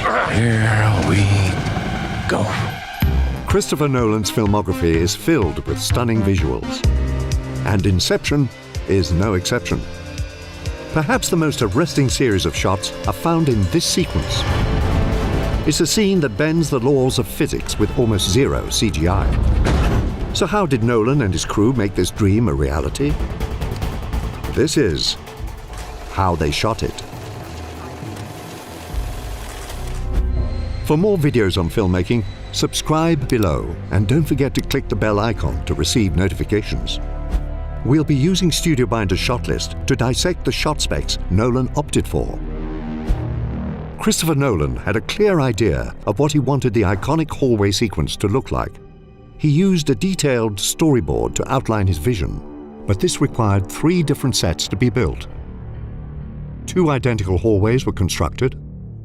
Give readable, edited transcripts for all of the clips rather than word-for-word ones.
Here we go. Christopher Nolan's filmography is filled with stunning visuals. And Inception is no exception. Perhaps the most arresting series of shots are found in this sequence. It's a scene that bends the laws of physics with almost zero CGI. So how did Nolan and his crew make this dream a reality? This is how they shot it. For more videos on filmmaking, subscribe below and don't forget to click the bell icon to receive notifications. We'll be using Studio Binder's shot list to dissect the shot specs Nolan opted for. Christopher Nolan had a clear idea of what he wanted the iconic hallway sequence to look like. He used a detailed storyboard to outline his vision, but this required 3 different sets to be built. 2 identical hallways were constructed.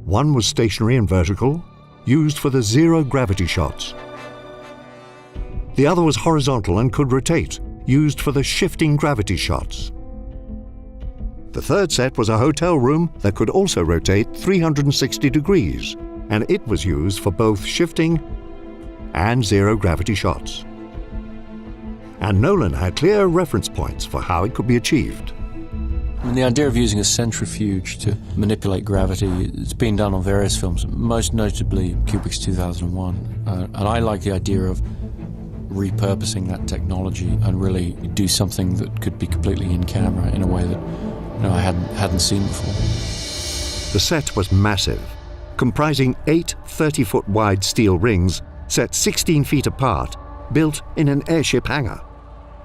One was stationary and vertical, used for the zero-gravity shots. The other was horizontal and could rotate, used for the shifting gravity shots. The third set was a hotel room that could also rotate 360 degrees, and it was used for both shifting and zero-gravity shots. And Nolan had clear reference points for how it could be achieved. The idea of using a centrifuge to manipulate gravity, it's been done on various films, most notably Kubrick's 2001. And I like the idea of repurposing that technology and really do something that could be completely in camera in a way that I hadn't seen before. The set was massive, comprising 8 30-foot wide steel rings set 16 feet apart, built in an airship hangar.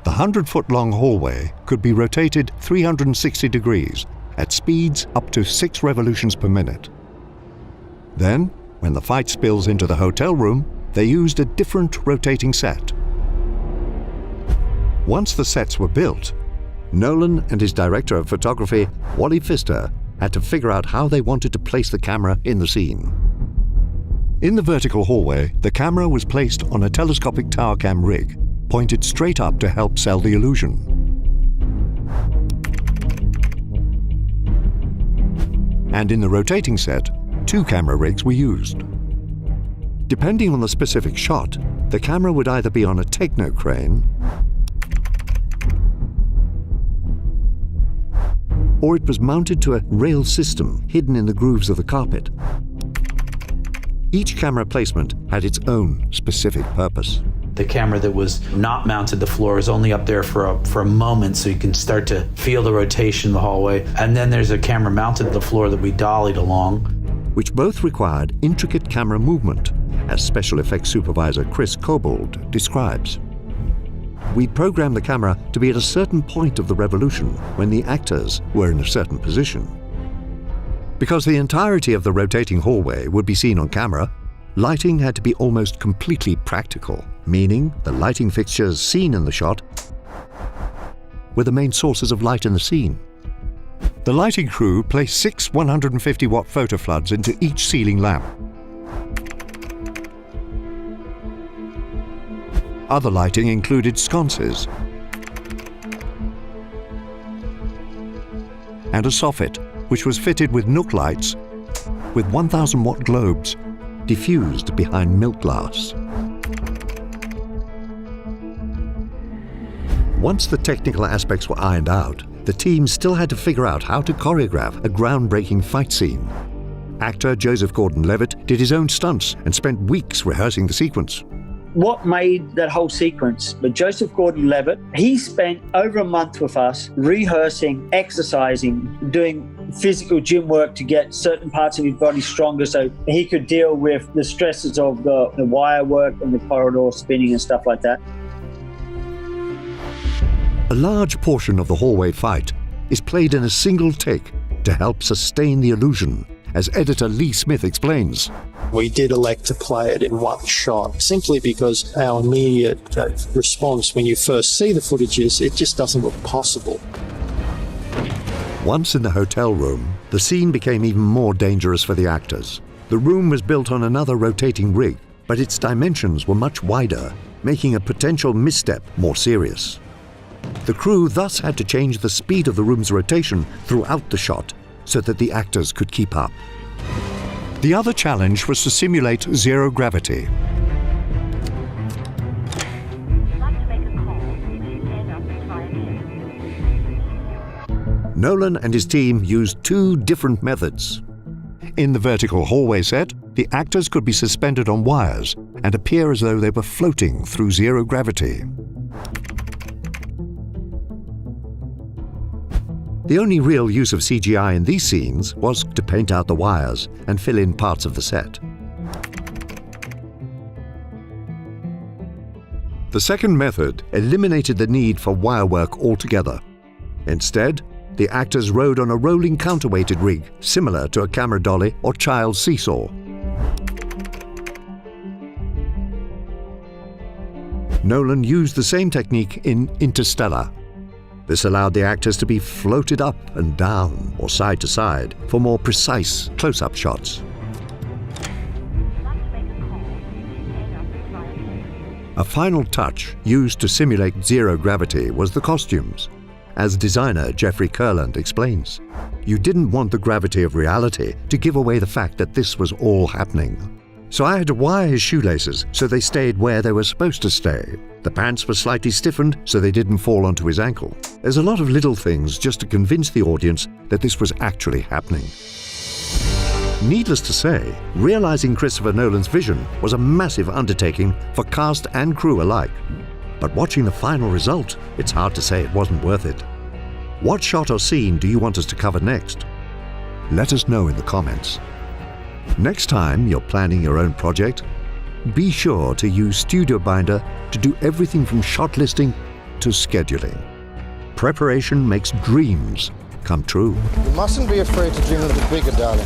The 100-foot-long hallway could be rotated 360 degrees at speeds up to 6 revolutions per minute. Then, when the fight spills into the hotel room, they used a different rotating set. Once the sets were built, Nolan and his director of photography, Wally Pfister, had to figure out how they wanted to place the camera in the scene. In the vertical hallway, the camera was placed on a telescopic tower cam rig, pointed straight up to help sell the illusion. And in the rotating set, 2 camera rigs were used. Depending on the specific shot, the camera would either be on a techno crane or it was mounted to a rail system hidden in the grooves of the carpet. Each camera placement had its own specific purpose. The camera that was not mounted to the floor is only up there for a moment, so you can start to feel the rotation of the hallway. And then there's a camera mounted to the floor that we dollied along, which both required intricate camera movement, as special effects supervisor Chris Kobold describes. We programmed the camera to be at a certain point of the revolution when the actors were in a certain position. Because the entirety of the rotating hallway would be seen on camera, lighting had to be almost completely practical, meaning the lighting fixtures seen in the shot were the main sources of light in the scene. The lighting crew placed 6 150-watt photo floods into each ceiling lamp. Other lighting included sconces and a soffit, which was fitted with nook lights with 1,000-watt globes diffused behind milk glass. Once the technical aspects were ironed out, the team still had to figure out how to choreograph a groundbreaking fight scene. Actor Joseph Gordon-Levitt did his own stunts and spent weeks rehearsing the sequence. What made that whole sequence, but Joseph Gordon-Levitt, he spent over a month with us rehearsing, exercising, doing physical gym work to get certain parts of his body stronger so he could deal with the stresses of the wire work and the corridor spinning and stuff like that. A large portion of the hallway fight is played in a single take to help sustain the illusion, as editor Lee Smith explains. We did elect to play it in one shot simply because our immediate response when you first see the footage is it just doesn't look possible. Once in the hotel room, the scene became even more dangerous for the actors. The room was built on another rotating rig, but its dimensions were much wider, making a potential misstep more serious. The crew thus had to change the speed of the room's rotation throughout the shot so that the actors could keep up. The other challenge was to simulate zero gravity. Nolan and his team used two different methods. In the vertical hallway set, the actors could be suspended on wires and appear as though they were floating through zero gravity. The only real use of CGI in these scenes was to paint out the wires and fill in parts of the set. The second method eliminated the need for wire work altogether. Instead, the actors rode on a rolling counterweighted rig similar to a camera dolly or child's seesaw. Nolan used the same technique in Interstellar. This allowed the actors to be floated up and down or side to side for more precise close-up shots. A final touch used to simulate zero gravity was the costumes. As designer Jeffrey Kurland explains, you didn't want the gravity of reality to give away the fact that this was all happening. So I had to wire his shoelaces so they stayed where they were supposed to stay. The pants were slightly stiffened so they didn't fall onto his ankle. There's a lot of little things just to convince the audience that this was actually happening. Needless to say, realizing Christopher Nolan's vision was a massive undertaking for cast and crew alike. But watching the final result, it's hard to say it wasn't worth it. What shot or scene do you want us to cover next? Let us know in the comments. Next time you're planning your own project, be sure to use Studio Binder to do everything from shot listing to scheduling. Preparation makes dreams come true. You mustn't be afraid to dream a little bigger, darling.